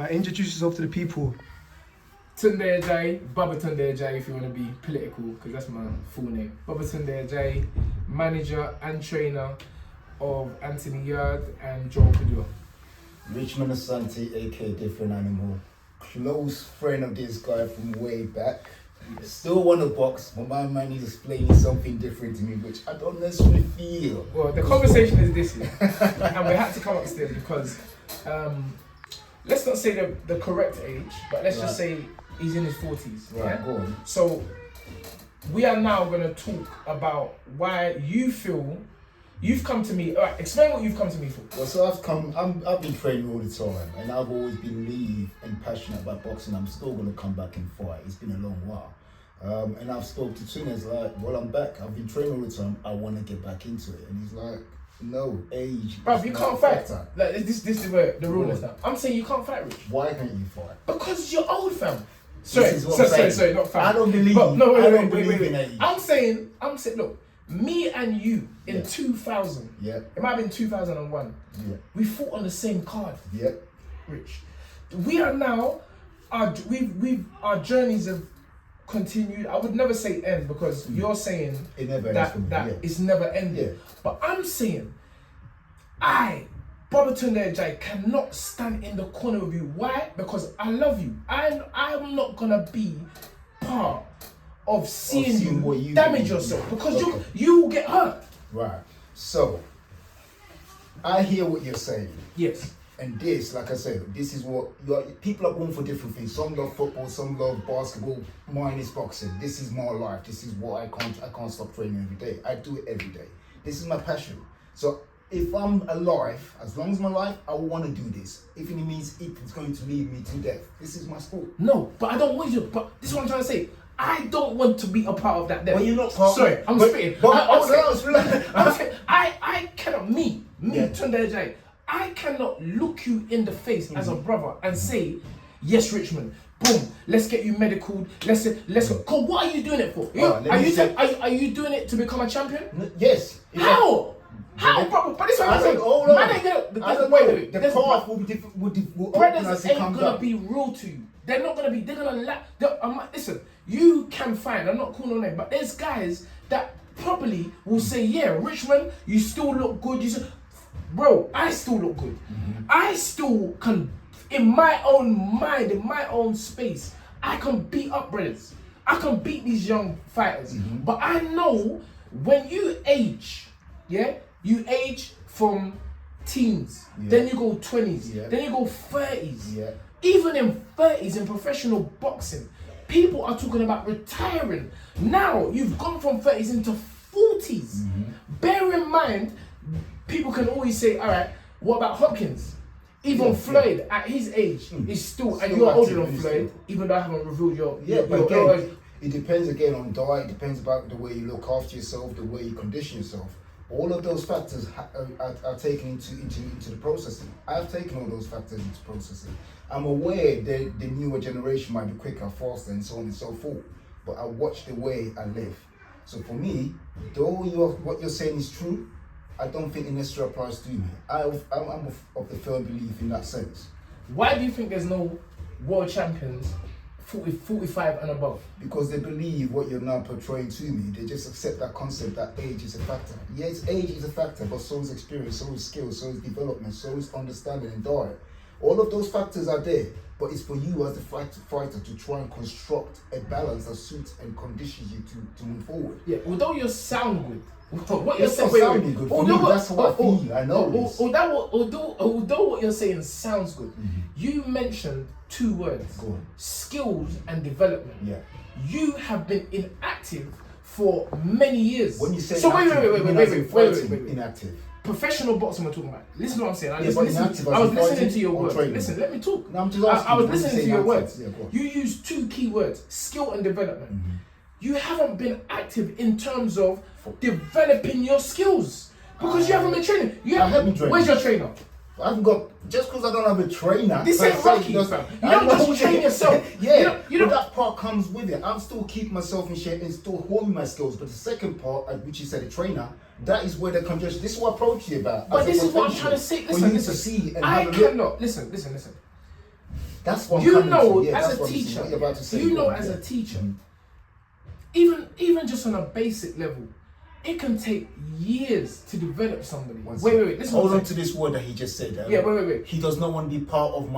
Introduce yourself to the people. Tunde Ajayi, Tunde Ajayi if you want to be political, because that's my full name. Tunde Ajayi, manager and trainer of Anthony Yard and Joel Padua. Richmond Asante, aka Different Animal. Close friend of this guy from way back. Still want to box, but my man is explaining something different to me, which I don't necessarily feel. Well, the conversation is this year, and we had to come upstairs because, let's not say the correct age, but let's just say he's in his 40s. Right, yeah? go on. So, we are now going to talk about why you feel you've come to me. All right, explain what you've come to me for. Well, so I've been training all the time, and I've always believed and passionate about boxing. I'm still going to come back and fight. It's been a long while. And I've spoke to Tunes like, well, I'm back. I've been training all the time. I want to get back into it. And he's like, no, age. Bro, you can't fight. Like, this is where the rule is now. I'm saying you can't fight, Rich. Why can't you fight? Because you're old, fam. Sorry, not fam. I don't believe. But, no, wait. In age. I'm saying, look, me and you in 2000. Yeah. It might have been 2001. Yeah. We fought on the same card. Yeah. Rich. We are now. Our journeys have continued. I would never say end because you're saying it never that it's never ended. Yeah. But I'm saying, Tunde Ajayi, cannot stand in the corner with you. Why? Because I love you. I'm not gonna be part of seeing you damage yourself because you will get hurt. Right. So I hear what you're saying. Yes. And this, like I said, this is what people are born for different things. Some love football, some love basketball. Mine is boxing. This is my life. This is what I can't stop training every day. I do it every day. This is my passion. So if I'm alive, as long as my life, I want to do this. If it means it's going to lead me to death, this is my sport. No, but I don't want you. But this is what I'm trying to say. I don't want to be a part of that death. Well, you're not part. Sorry, I'm spitting. I cannot. Me, Tunde Ajayi. I cannot look you in the face as a brother and say, yes, Richmond, boom, let's get you medical, let's go. Cause what are you doing it for? Are you doing it to become a champion? Yes. How? How, bro? But this is what I'm saying. Man ain't gonna, wait. The path will be different. Brothers ain't gonna be real to you. They're not gonna be, they're gonna laugh. Listen, you can find, I'm not calling no name, but there's guys that probably will say, yeah, Richmond, you still look good. Bro, I still look good. I still can, in my own mind, in my own space, I can beat up brothers. I can beat these young fighters. But I know when you age, you age from teens, then you go 20s, then you go 30s. Even in 30s in professional boxing, people are talking about retiring. Now, you've gone from 30s into 40s. Bear in mind, people can always say, all right, what about Hopkins? Even Floyd, at his age, is still, and you're older than Floyd, even though I haven't revealed your age. It depends again on diet, it depends about the way you look after yourself, the way you condition yourself. All of those factors are taken into the processing. I've taken all those factors into processing. I'm aware that the newer generation might be quicker, faster, and so on and so forth. But I watch the way I live. So for me, though what you're saying is true, I don't think it necessarily applies to me. I'm of the firm belief in that sense. Why do you think there's no world champions 45 and above? Because they believe what you're now portraying to me. They just accept that concept that age is a factor. Yes, age is a factor, but so is experience, so is skill, so is development, so is understanding and diet. All of those factors are there, but it's for you as the fighter to try and construct a balance that suits and conditions you to move forward. Yeah, although you sound good. What you're saying sounding good for me, that's what I feel. I know this. Although what you're saying sounds good, you mentioned two words: skills and development. Yeah. You have been inactive for many years. When you say so inactive, wait. Inactive. Professional boxing we're talking about. Listen to what I'm saying. I was listening to your words. Listen, let me talk. No, I'm just asking. I was listening to your words. Yeah, you used two key words: skill and development. You haven't been active in terms of developing your skills because you haven't been training. I haven't been training. Where's your trainer? I haven't got, just because I don't have a trainer. This ain't Rocky. You don't just train yourself. But that part comes with it. I'm still keeping myself in shape and still honing my skills. But the second part, which you said, a trainer, that is where the congestion. This is what I approach you about. But this is what I'm trying to say. Listen. See and I cannot. Listen. That's what I'm you coming know to. Yeah, as that's a what I'm saying. teacher, What you're about to say, you know bro. as Yeah. a teacher, Mhm. even just on a basic level, it can take years to develop somebody. One Wait, second. listen. Hold on to this word that he just said. Yeah, wait. He does not want to be part of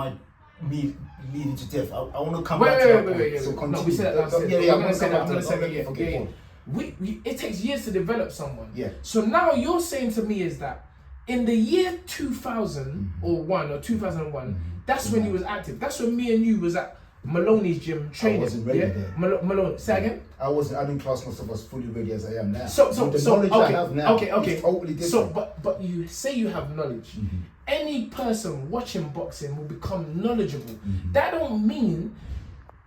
me leading to death. I want to come Wait, back wait, to wait, that wait, point. wait. So No, continue. we said that last year. Yeah, I'm gonna say that. I'm to gonna say that. Don't let me forget one. It takes years to develop someone. Yeah. So now you're saying to me is that in the year 2000 or 2001, that's when you was active. That's when me and you was at Maloney's gym training. I wasn't ready then. Malone, say again. I didn't class myself as fully ready as I am now. So With the knowledge I have now, okay. it's totally different. So, but you say you have knowledge. Any person watching boxing will become knowledgeable. That don't mean,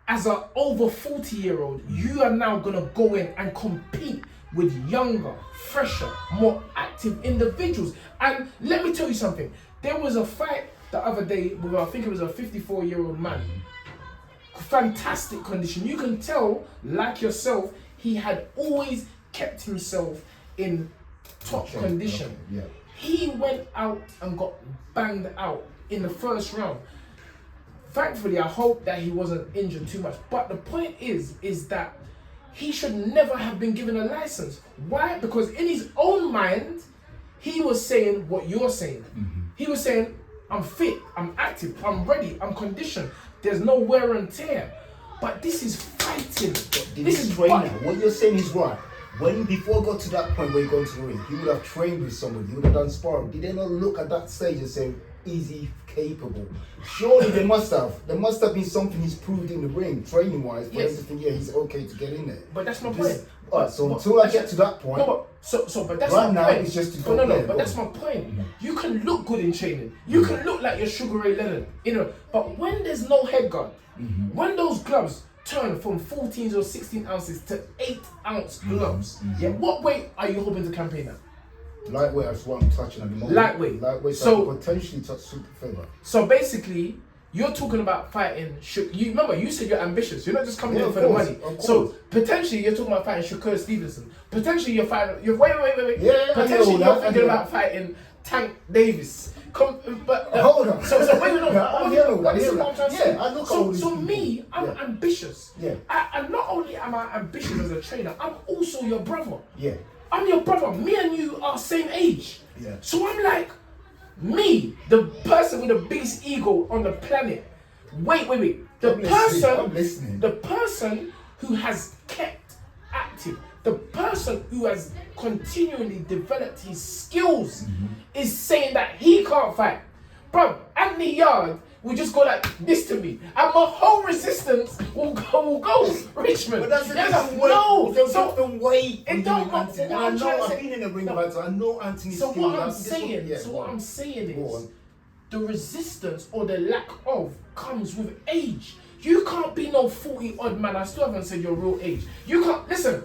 as an over 40-year-old, you are now gonna go in and compete with younger, fresher, more active individuals. And let me tell you something. There was a fight the other day with, I think it was a 54-year-old man. Fantastic condition. You can tell, like yourself, he had always kept himself in top condition. Okay, yeah. He went out and got banged out in the first round. Thankfully, I hope that he wasn't injured too much. But the point is that he should never have been given a license. Why? Because in his own mind, he was saying what you're saying. He was saying, I'm fit, I'm active, I'm ready, I'm conditioned. There's no wear and tear. But this is fighting. This is trainer. What you're saying is right. Before I got to that point where you go into the ring, he would have trained with somebody, he would have done sparring. Did they not look at that stage and say, is he capable? Surely they must have. There must have been something he's proved in the ring, training wise, for him to think, yeah, he's okay to get in there. But that's my point. Alright, so until I get to that point, but that's right my now point. it's just to go No, there, but that's my point. You can look good in training. You can look like your Sugar Ray Leonard, But when there's no head guard, when those gloves turn from 14 or 16 ounces to 8-ounce gloves, what weight are you hoping to campaign at? lightweight, that's what I'm touching at the moment. Lightweight. So I could potentially touch super feather. So basically, you're talking about fighting. You remember, you said you're ambitious. You're not just coming in for the money. So potentially, you're talking about fighting Shakur Stevenson. Potentially, you're fighting. Wait. Yeah, potentially, you're thinking about fighting Tank Davis. Hold on. So wait, no. I hear all This is that. what I'm trying to say. I look at all these So people. me, I'm ambitious. Yeah. And not only am I ambitious as a trainer, I'm also your brother. Yeah. I'm your brother. Me and you are same age. Yeah. So I'm like, me, the person with the biggest ego on the planet. Wait. I'm listening. The person who has kept active, the person who has continually developed his skills is saying that he can't fight. Bro, Anthony Yard will just go like this to me, and my whole resistance will go Richmond. But that's a There's different a- way. no, It's a so different way. it don't matter. Anthony. What I I'm trying know. to I've say- been in the ring No. about it. I know Anthony's So skills. what I'm This saying, one- what I'm saying Go is, on. the resistance or the lack of comes with age. You can't be no 40-odd man. I still haven't said your real age. You can't listen.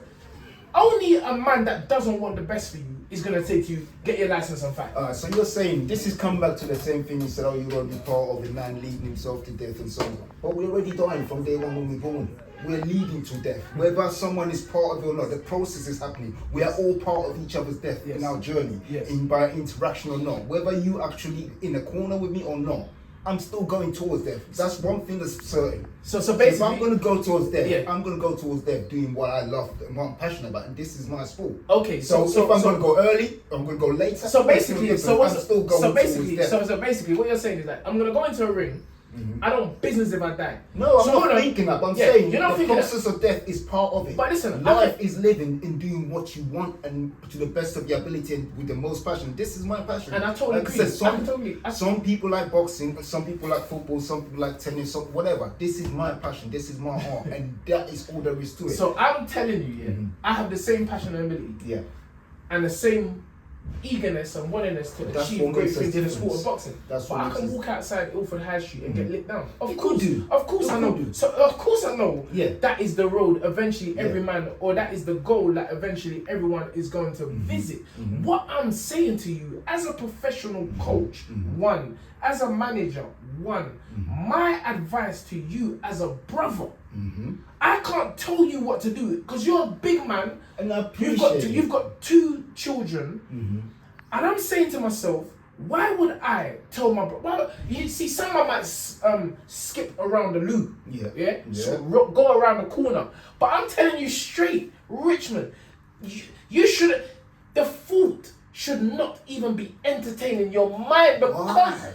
Only a man that doesn't want the best for you is gonna say to you, get your license and fight. So you're saying this is come back to the same thing. You said, oh, you're going to be part of a man leading himself to death and so on. But we're already dying from day one when we're born. We're leading to death. Whether someone is part of it or not, the process is happening. We are all part of each other's death in our journey, by interaction or not. Whether you actually in a corner with me or not, I'm still going towards death. That's one thing that's certain. So if basically, I'm going to go towards death, I'm going to go towards death doing what I love and what I'm passionate about, and this is my sport. Okay, So if I'm going to go early, I'm going to go later. So basically, I'm still going towards death. so basically, what you're saying is that I'm gonna go into a ring. I don't business if I die. No, I'm So not hold on. thinking that, but I'm Yeah, saying you're not the thinking process of death is part of it. But listen, life is living in doing what you want and to the best of your ability and with the most passion. This is my passion. And I totally like agree. I said, some people like boxing, some people like football, some people like tennis, whatever. This is my passion. This is my heart, and that is all there is to it. So I'm telling you, I have the same passion and ability. Yeah. And the same eagerness and willingness to That's achieve what great makes us things in the sport different. of boxing. That's but what I makes can us- walk outside Ilford High Street and get lit down. Of You course, could do. of course You I know. could do. So of course I know. Yeah. That is the road. Eventually, every Yeah. man, or that is the goal that eventually everyone is going to visit. What I'm saying to you, as a professional coach, one, as a manager, one, my advice to you as a brother. I can't tell you what to do because you're a big man. And I appreciate it. You've got 2 children, and I'm saying to myself, Why would I tell my brother? Well, you see, someone might skip around the loop. Yeah. So go around the corner. But I'm telling you straight, Richmond, you should. The thought should not even be entertaining your mind because. Why?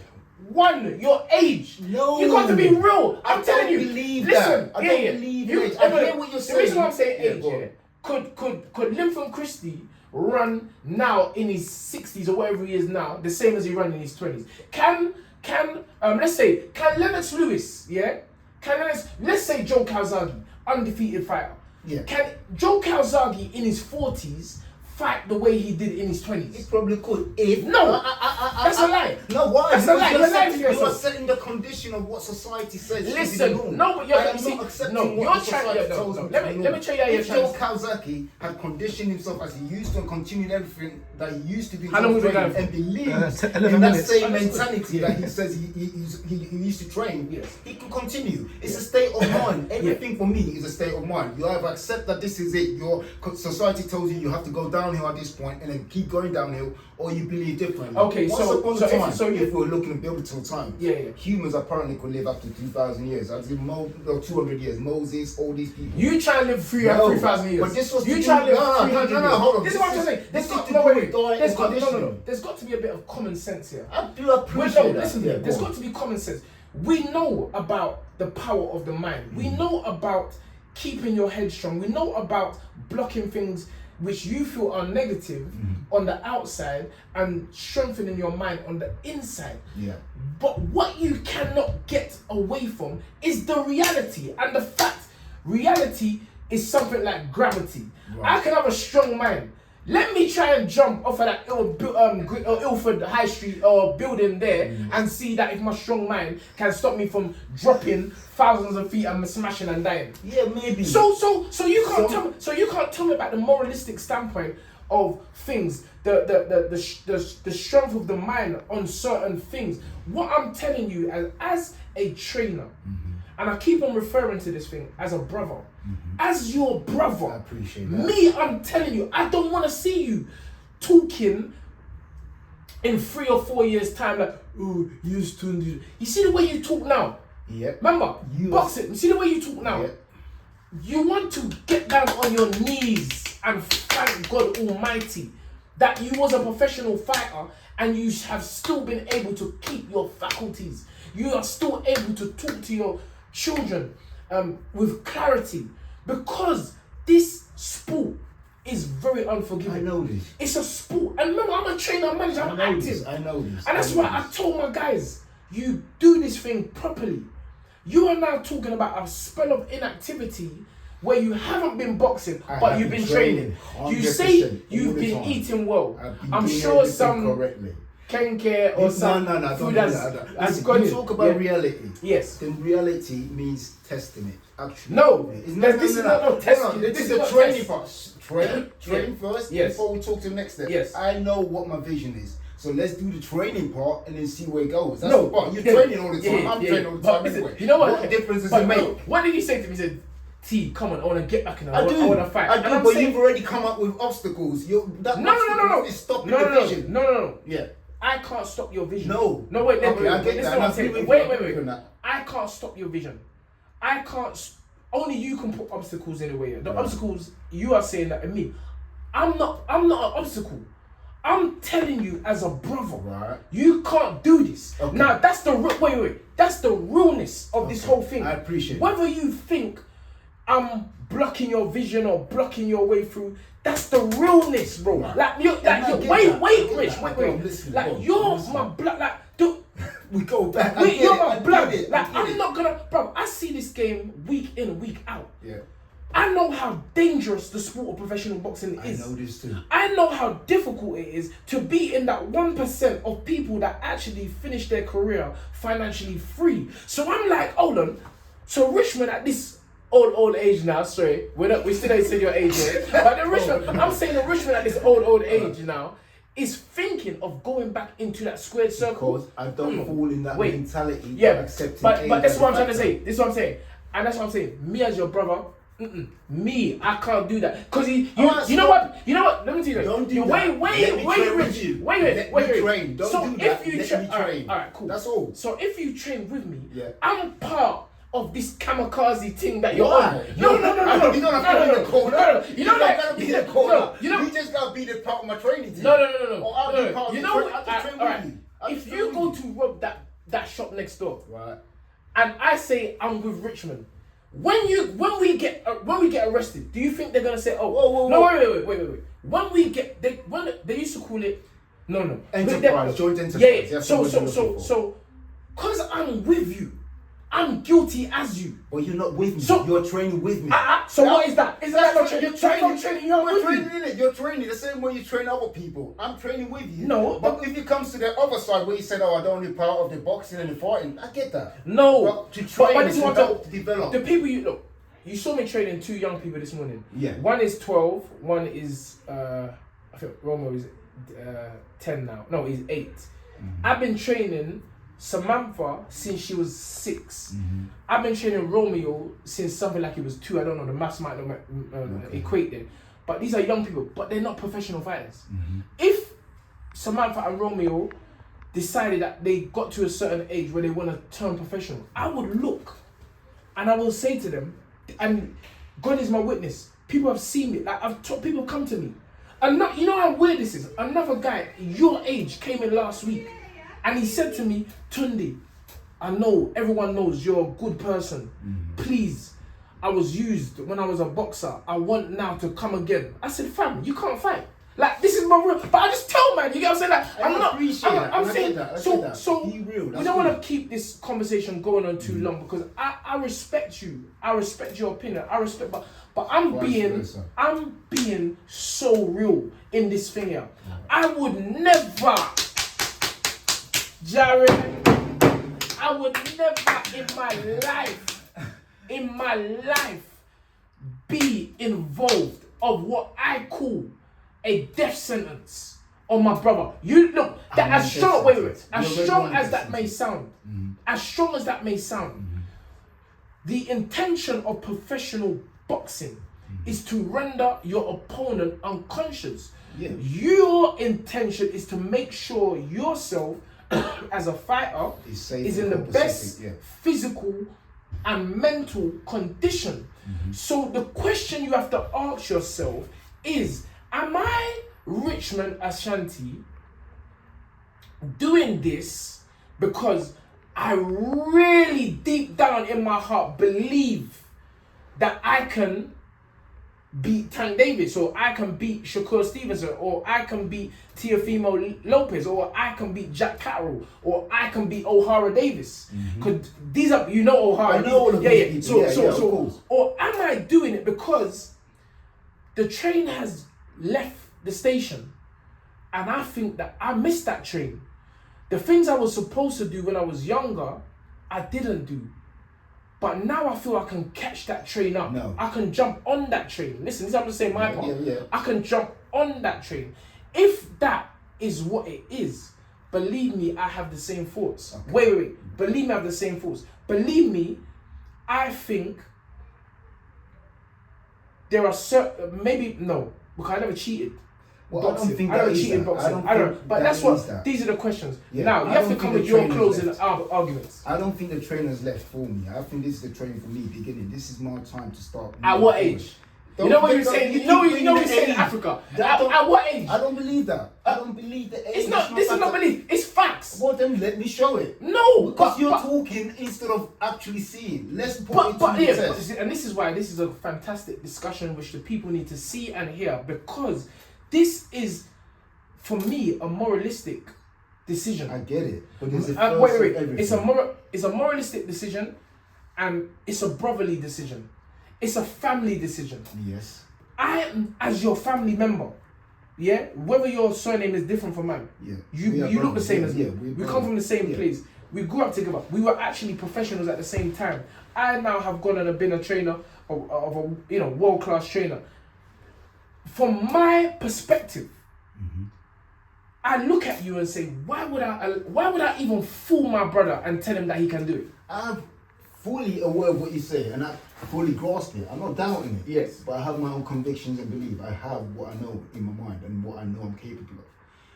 One, your age. No. You got to be real. I'm I telling don't you. believe Listen, that. I don't believe it. I hear what you're the reason why I'm saying. saying age, Yeah, go on. could Lincoln Christie run now in his 60s or whatever he is now, the same as he ran in his 20s? Can Lennox Lewis, let's say Joe Calzaghe, undefeated fighter. Yeah. Can Joe Calzaghe in his 40s fight the way he did in his 20s? It probably could. If No, that's a lie. No, why? That's a lie. You're You're lying setting- to You are yourself. setting the condition of what society says. should be the Listen, norm. no, but you're I am see, not accepting no, what you're the trying. society Yeah, tells no, me let to me be let me tell you how you're If trying. Joe Calzaghe had conditioned himself as he used to and continued everything that he used to do How long was it training going? and believed 11 in that minutes. same Understood. mentality that he says he used to train, Yes. he can continue. It's a state of mind. Everything for me is a state of mind. You either accept that this is it, your society tells you have to go downhill at this point and then keep going downhill, or you believe differently. Okay, Once so- upon so a if- time, so you- if we're looking at biblical time, Yeah. humans apparently could live up to 2,000 years. I'd say 200 years. Moses, all these people. You try and live 3,000 years. But this was you to try and do- live no, 300 no, years. hold on. This is what I'm saying. This is to No, do wait, with wait. diet There's and got no. conditioning. There's got to be a bit of common sense here. I do Wait, appreciate no, that. listen to Yeah, me. There's go got on. to be common sense. We know about the power of the mind. We know about keeping your head strong. We know about blocking things which you feel are negative on the outside and strengthening your mind on the inside. Yeah. But what you cannot get away from is the reality, and the fact reality is something like gravity. Right. I can have a strong mind. Let me try and jump off of that Ilford High Street building there and see that if my strong mind can stop me from dropping thousands of feet and smashing and dying. Yeah, maybe. So you can't tell me. So you can't tell me about the moralistic standpoint of things, the strength of the mind on certain things. What I'm telling you as a trainer, and I keep on referring to this thing as a brother, as your brother. I appreciate that. Me, I'm telling you, I don't want to see you talking in 3 or 4 years' time like, oh, you used to do. You see the way you talk now. Yep. Remember, You boxing. You see the way you talk now. Yep. You want to get down on your knees and thank God Almighty that you was a professional fighter and you have still been able to keep your faculties. You are still able to talk to your children with clarity, because this sport is very unforgiving. I know this. It's a sport, and remember, I'm a trainer, I'm manager, I'm active. I know this. And that's why I told my guys, you do this thing properly. You are now talking about a spell of inactivity where you haven't been boxing, but you've been training. You say you've been eating well. I'm sure some correctly. Kenke or some No, food don't has do that. has Listen, gone you in. talk about Yeah. reality. Yes. Then reality means testing it. Actually. No. It's This is not no testing. Hold on, This This is is not the training test. part. Train first Yes. before we talk to the next step. Yes. I know what my vision is. So let's do the training part and then see where it goes. That's No. the part. You're Yeah. training all the time. Yeah, I'm yeah. training all the But time listen, anyway. you know what? What difference does But it no, make? what did you say to me? He said, T, come on, I want to get back in there. I I want to fight. I And do, I'm but saying- you've already come up with obstacles. That No. obstacle is stopping No, the no, vision. no. Yeah. I can't stop your vision. No. No, wait, Okay, I get listen that. what And I'm I saying. agree with Wait, you. I agree with that. I can't stop your vision. I can't. Only you can put obstacles in the way. The obstacles you are saying that to me. I'm not an obstacle. I'm telling you as a brother. Right. You can't do this. Okay. Now that's the wait. That's the realness of this whole thing. I appreciate it. Whether you think I'm blocking your vision or blocking your way through, that's the realness, bro. Right. Like you're, And I like get wait, that. I get Rich, that. wait. Go, listen, Like go, you're listen. my blood. Like, dude, We go back. wait, you're my I blood. get it. Like I get I'm it. not gonna, bro. I see this game week in, week out. Yeah. I know how dangerous the sport of professional boxing I is. know this too. I know how difficult it is to be in that 1% of people that actually finish their career financially free. So I'm like, hold on. So Richmond at this old age now, sorry, we still ain't said your age yet. But the Richmond, I'm saying the Richmond at this old age now is thinking of going back into that squared circle. Because I don't fall in that Wait. mentality Yeah, of accepting but age that's as what I'm a trying to factor. say. This is what I'm saying. And that's what I'm saying. Me as your brother, Me, I can't do that. Cause you Alright, know what? You know what? Let me tell you. Don't do you that. Let me train with Rich. you. Wait. Let me train. Don't so do that. if you Let train, me train. all right, cool. That's all. So if you train with me, Yeah. I'm part of this kamikaze thing that you're Why? on. No. You don't have to be the corner. No. You know that. gotta be the corner. No, you know. You just gotta be the part of my training team. No. Or I'll be part of You the know train. I'll just train with you. If you go to rob that shop next door, Right. and I say I'm with Richmond, when we get arrested, do you think they're gonna say, oh, Whoa. no, wait. When they used to call it, no, Enterprise, joint enterprise. Yeah. That's what we're looking for. So, cause I'm with you, I'm guilty as you. But you're not with me. So- You're training with me. So what is that? Is that not training? You're So if I'm training. training you, I'm We're with training you. in it. You're training the same way you train other people. I'm training with you. No, but if it comes to the other side where you said, "Oh, I don't want to be part of the boxing and the fighting," I get that. No, But to train, but this is to what help develop. the people you look. You saw me training 2 young people this morning. Yeah. One is 12. One is I think Romeo is 10 now. No, he's 8. I've been training Samantha since she was 6. I've been training Romeo since something like he was 2. I don't know. The maths might not equate there. But these are young people. But they're not professional fighters. If Samantha and Romeo decided that they got to a certain age where they want to turn professional, I would look and I will say to them, and God is my witness, people have seen me, like people come to me. And not, you know how weird this is? Another guy your age came in last week and he said to me, Tunde, I know everyone knows you're a good person. Please, I was used when I was a boxer. I want now to come again. I said, fam, you can't fight. Like, this is my real, but I just tell man, you get what I'm saying? Like, I'm saying, so Be real. we don't want to keep this conversation going on too long because I respect you. I respect your opinion. But I'm being so real in this thing here. I would never, Jared, I would never in my life be involved of what I call a death sentence on my brother. You look, that as strong as that may sound, the intention of professional boxing is to render your opponent unconscious. Yeah. Your intention is to make sure yourself as a fighter is in the best physical and mental condition. So the question you have to ask yourself is, am I, Richmond Ashanti, doing this because I really deep down in my heart believe that I can beat Tank Davis, or I can beat Shakur Stevenson, or I can beat Teofimo Lopez, or I can beat Jack Carroll, or I can beat O'Hara Davis? Because these are, you know, O'Hara. I know all of these people. So, or am I doing it because the train has left the station and I think that I missed that train? The things I was supposed to do when I was younger, I didn't do. But now I feel I can catch that train up. No. I can jump on that train. Listen, this is I'm just saying my part. Yeah. I can jump on that train. If that is what it is, believe me, I have the same thoughts. Okay. Wait. Believe me, I have the same thoughts. Believe me, I think there are certain, maybe, no, because I never cheated. Well, boxing. I don't think I that don't is cheat in that. boxing. I don't think but that that's what, is that. these are the questions. Yeah, Now, you I have to don't come think with the your trainers closing left. arguments. I don't think the trainer's left for me. I think this is the train for me beginning. This is my time to start. At what age? You know what you're saying? You know what you're saying in Africa. At what age? I don't believe that. I don't believe the age. It's not. This is not belief. It's facts. Well, then let me show it. No, Because you're talking instead of actually seeing. Let's put it to the test. And this is why this is a fantastic discussion which the people need to see and hear, because this is, for me, a moralistic decision. I get it, but there's a first wait. of everything. It's a moralistic decision, and it's a brotherly decision. It's a family decision. Yes. I am, as your family member, yeah, whether your surname is different from mine, Yeah. you look the same as me. Yeah, We come from the same place. We grew up together. We were actually professionals at the same time. I now have gone and been a trainer of a world-class trainer. From my perspective, I look at you and say, why would I even fool my brother and tell him that he can do it? I have fully aware of what you say, and I fully grasp it. I'm not doubting it. Yes. But I have my own convictions and belief. I have what I know in my mind and what I know I'm capable of.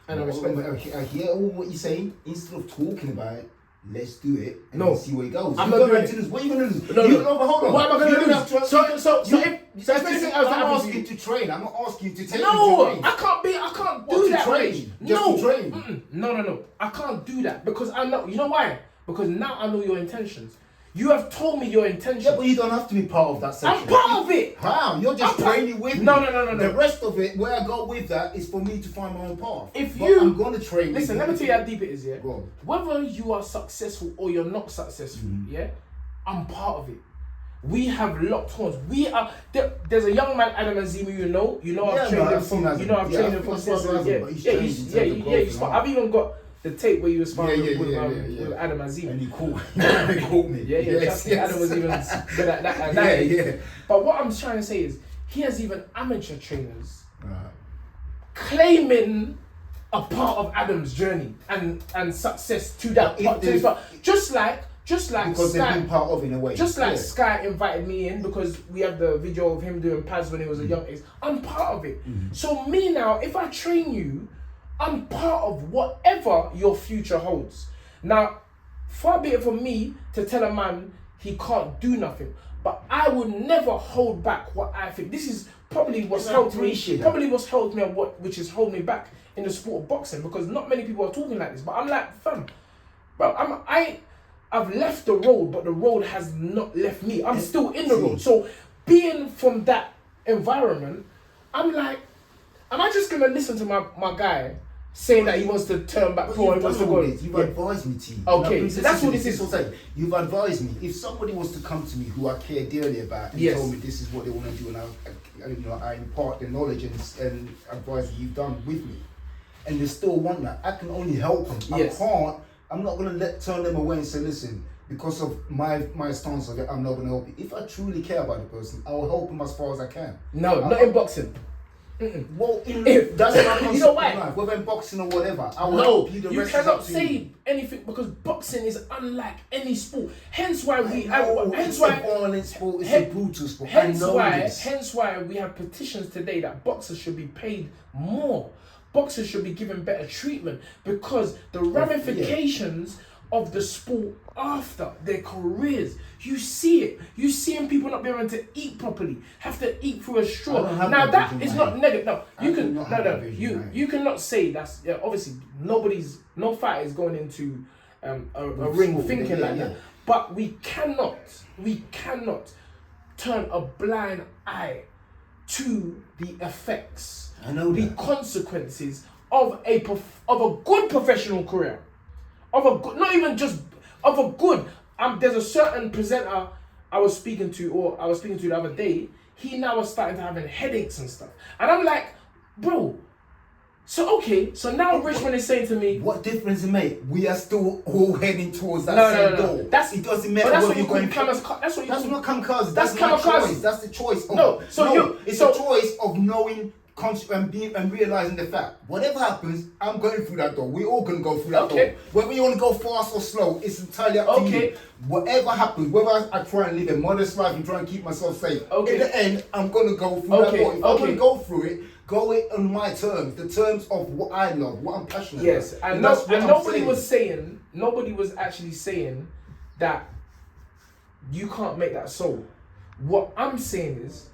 And I respect I hear all what you're saying. Instead of talking about it, let's do it and No. see where it goes. I'm You not go doing back to it. this. What are you gonna lose? No, You- no. but hold on. What am I gonna You don't lose? have to- So if That's anything I'm else that happens to asking you- to train. I'm not asking you to take No, me to train. I can't What, do to that. train? Rich. Just No, to train? No. I can't do that because I know. You know why? Because now I know your intentions. You have told me your intentions. Yeah, but you don't have to be part of that section. I'm part of it. How? You're just I'm part- training with me. No. The rest of it, where I go with that, is for me to find my own path. If But you- I'm going to train. Listen, with let me you. tell you how deep it is, yeah? Go on. Whether you are successful or you're not successful, yeah? I'm part of it. We have locked horns. We are there's a young man, Adam Azimi, you know Yeah, I've trained no, him I've from seen Azim. I've Yeah, trained him I've from seen since Azim, but he's yeah, changed in terms of growth and I've even got the tape where you were sparring Yeah. with Adam Azimi. And he caught me. Yeah, trust me, Adam was even good at that. Yeah. But what I'm trying to say is, he has even amateur trainers Right. claiming a part of Adam's journey and success to that If part. there's- Just like Because they've Sky, been part of in a way. just like Yeah. Sky invited me in because we have the video of him doing pads when he was a young age. I'm part of it. So me now, if I train you, I'm part of whatever your future holds. Now, far be it from me to tell a man he can't do nothing, but I would never hold back what I think. This is probably what's Yes, I helped me. appreciate that. Probably what's helped me and which has held me back in the sport of boxing, because not many people are talking like this. But I'm like, fam, bro, I've left the road, but the road has not left me. I'm still in the road. So being from that environment, I'm like, am I just gonna listen to my guy saying that he wants to turn back pro and wants to go? You've advised me to you. Okay, Now, so that's what this this is. Saying. You've advised me. If somebody was to come to me who I care dearly about and Yes. told me this is what they want to do, and I impart the knowledge and advice that you've done with me, and they still want that, I can only help them. Yes. I'm not gonna turn them away and say, listen, because of my stance of it, I'm not gonna help you. If I truly care about the person, I will help them as far as I can. No, not in boxing. Well, that's my concept You know why? in life, whether in boxing or whatever. I will No, help you. The you rest is up cannot to say you. anything because boxing is unlike any sport. Hence why we It's a violent sport. It's a brutal sport. Hence I know this. why we have petitions today that boxers should be paid more. Boxers should be given better treatment because the ramifications of the sport after their careers, you see it. You seeing people not being able to eat properly, have to eat through a straw. I don't have Now that that vision, is mate. not negative. No, you I can do not have that vision, mate. you cannot say that's obviously no fighter is going into a ring sport, thinking yeah, like yeah. that. But we cannot turn a blind eye to the effects, I know the that. consequences of a good professional career, of a good, not even just of a good. There's a certain presenter I was speaking to the other day. He now was starting to having headaches and stuff, and I'm like, bro. So now Richmond is saying to me, What difference it make? We are still all heading towards that No, same no, no. goal. That's- It doesn't but matter that's whether what you you're call going. kamikaze. That's what you That's call. not kamikaze. That's my kamikaze. choice. That's the choice. It's so- a choice of knowing and realizing the fact. Whatever happens, I'm going through that door. We're all gonna go through that Okay. door. Whether you want to go fast or slow, it's entirely up to Okay. you. Whatever happens, whether I try and live a modest life and try and keep myself safe, Okay. in the end, I'm gonna go through Okay, that door. If I'm okay. gonna go through it, go it on my terms, the terms of what I love, what I'm passionate Yes, about. and, that's what I'm nobody was actually saying that you can't make that so. What I'm saying is,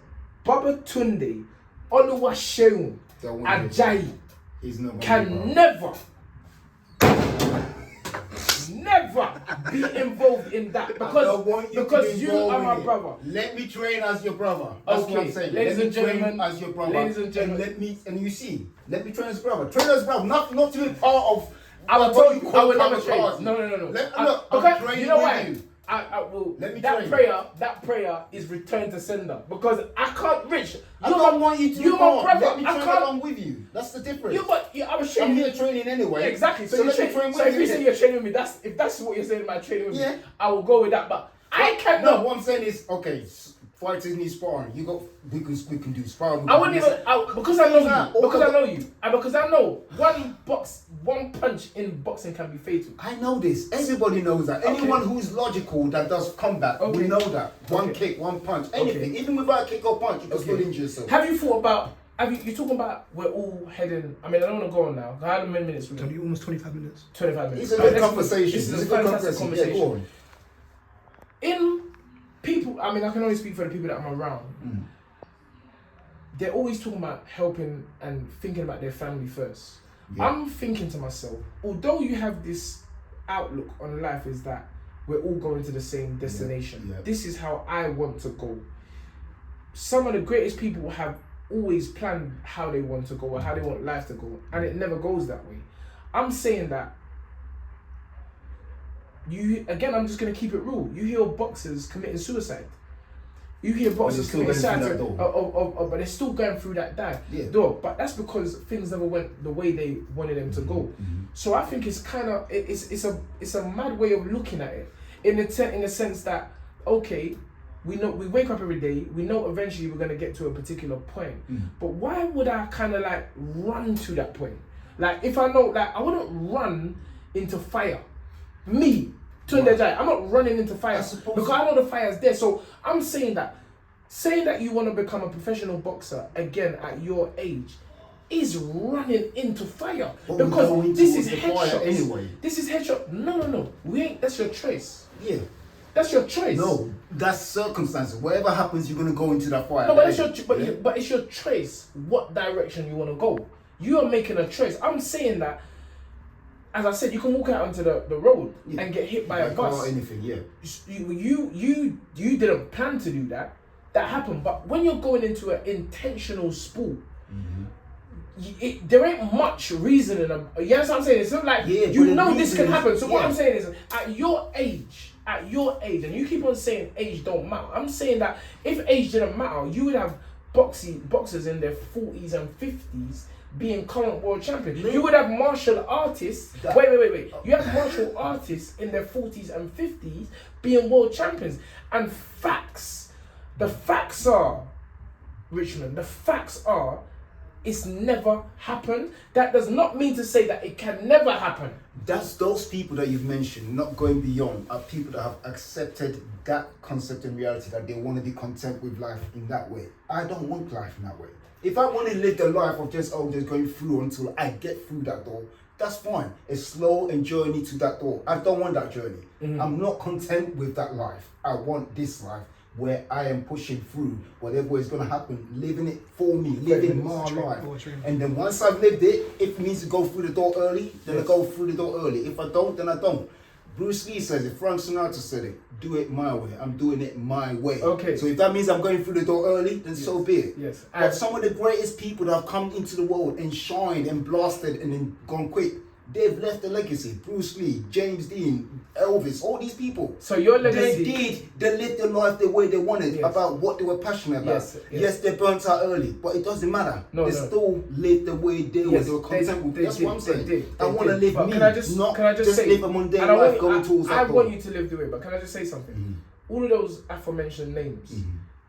Baba Tunde Ajayi He's not gonna be can part. never be involved in that I don't want because to be you involved are in my it. brother. Let me train as your brother. That's what Okay, I'm saying. ladies let and me train gentlemen, as your brother. ladies and gentlemen. And you see, let me train as brother. Train as brother. Not to be part of. I will tell you, I will never kamikaze. train. No. Look, I'm Okay, training you know with why? you. I will. Let me that train. prayer is return to sender because I can't reach. I don't want you to be You're my part. brother. Let me I train can't. along with you. That's the difference. I was I'm training. here training anyway. Yeah, exactly. So, let me train with so if you you. say you're training with me, if that's what you're saying about training with Yeah. me, I will go with that. But I No, cannot. what I'm saying is, okay, fighters need sparring. We can do sparring. I wouldn't even because I know Nah, you. Because I know you. And because I know one punch in boxing can be fatal. I know this. Everybody knows that. Anyone who's logical that does combat, we know that. One kick, one punch, anything. Even without a kick or punch, you can still injure yourself. Have you thought about? You're talking about we're all heading. I mean, I don't want to go on now. How many minutes? It's only almost 25 minutes. 25 minutes. It's a good conversation. This is It's a a good fantastic conversation. Yeah, go on. In people, I mean, I can only speak for the people that I'm around. They're always talking about helping and thinking about their family first. Yeah. I'm thinking to myself, although you have this outlook on life is that we're all going to the same destination. Yeah. This is how I want to go. Some of the greatest people have always planned how they want to go or how they want life to go, and it never goes that way. I'm saying that I'm just gonna keep it real. You hear boxers committing suicide. You hear boxers committing suicide, but they're still going through that door. But that's because things never went the way they wanted them to go. So I think it's kind of it's a mad way of looking at it in the sense that okay, we know we wake up every day. We know eventually we're gonna get to a particular point. But why would I kind of like run to that point? Like if I know, like I wouldn't run into fire. Me, Tunde Ajayi, I'm not running into fire because I know the fire's there. So I'm saying that you want to become a professional boxer again at your age is running into fire because this is headshots. Anyway. This is headshot. No. We ain't. That's your choice. Yeah. That's your choice. No, that's circumstances. Whatever happens, you're gonna go into that fire. No, but but it's your choice. What direction you want to go? You are making a choice. I'm saying that. As I said, you can walk out onto the road and get hit by a bus. Or anything, yeah. You didn't plan to do that. That happened. But when you're going into an intentional sport, there ain't much reasoning. You understand what I'm saying? It's not like you know this can happen. So what I'm saying is, at your age, and you keep on saying age don't matter. I'm saying that if age didn't matter, you would have boxers in their 40s and 50s being current world champions. You would have martial artists. Wait. You have martial artists in their 40s and 50s being world champions. And the facts are, Richmond, it's never happened. That does not mean to say that it can never happen. That's those people that you've mentioned, not going beyond, are people that have accepted that concept and reality that they want to be content with life in that way. I don't want life in that way. If I want to live the life of just going through until I get through that door, that's fine. A slow and journey to that door. I don't want that journey. I'm not content with that life. I want this life where I am pushing through whatever is going to happen, living it for me, living my life. And then once I've lived it, if it means to go through the door early, then I go through the door early. If I don't, then I don't. Bruce Lee says it, Frank Sinatra said it, do it my way. I'm doing it my way. Okay. So if that means I'm going through the door early, then so be it. Yes. But some of the greatest people that have come into the world and shined and blasted and then gone quick, they've left a legacy. Bruce Lee, James Dean, Elvis, all these people. So your legacy... They lived their life the way they wanted, about what they were passionate about. Yes, they burnt out early, but it doesn't matter. They still lived the way they were. They were content with. That's what I'm saying. I want to live me, not just live a mundane life going towards that goal. I want you to live the way, but can I just say something? All of those aforementioned names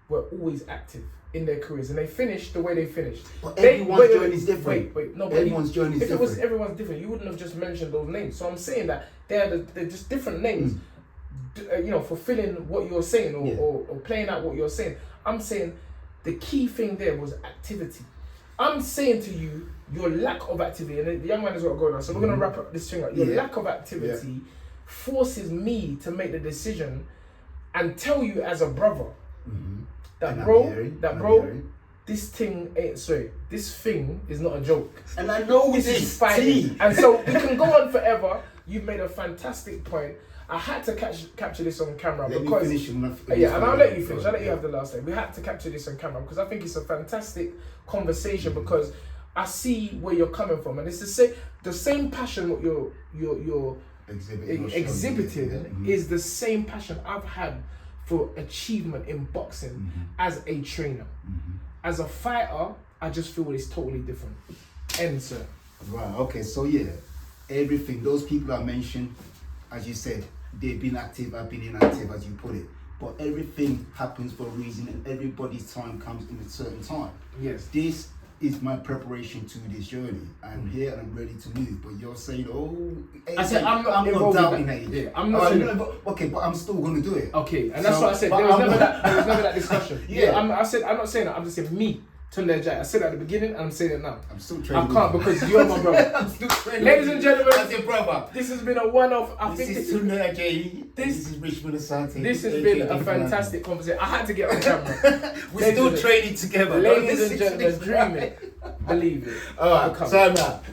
were always active in their careers, and they finished the way they finished. But everyone's journey is different. Everyone's journey is different. If it was everyone's different, you wouldn't have just mentioned those names. So I'm saying that they're just different names, fulfilling what you're saying or playing out what you're saying. I'm saying the key thing there was activity. I'm saying to you, your lack of activity, and the young man has got going on, so we're going to wrap up this thing up. Your lack of activity forces me to make the decision and tell you as a brother, this thing is not a joke. And I know this is fighting. And so we can go on forever. You've made a fantastic point. I had to capture this on camera and I'll let you finish. I'll let you have the last thing. We had to capture this on camera because I think it's a fantastic conversation because I see where you're coming from, and it's the same passion what you're exhibiting is the same passion I've had for achievement in boxing as a trainer. As a fighter, I just feel it's totally different. End, sir. Right, okay, so everything, those people I mentioned, as you said, they've been active, I've been inactive, as you put it. But everything happens for a reason, and everybody's time comes in a certain time. Yes. This is my preparation to this journey. I'm here and I'm ready to move. But you're saying, oh, I said I'm not involved doubting in it. that. Yeah, I'm not saying that. Okay, but I'm still going to do it. Okay, and that's So, what I said. but There was I'm never not- that discussion. Yeah. I'm not saying that. I'm just saying me, Tunde Ajayi. I said it at the beginning, and I'm saying it now. I'm still I training. can't because you're my brother. I'm still training. Ladies and gentlemen, as your brother. this has been a one-off. I This think is Tunde Ajayi. this- This is Richmond Asante. this has been a fantastic conversation. I had to get on camera. We're still training together. Ladies and gentlemen, dream it, believe it. All right, Become it. time out.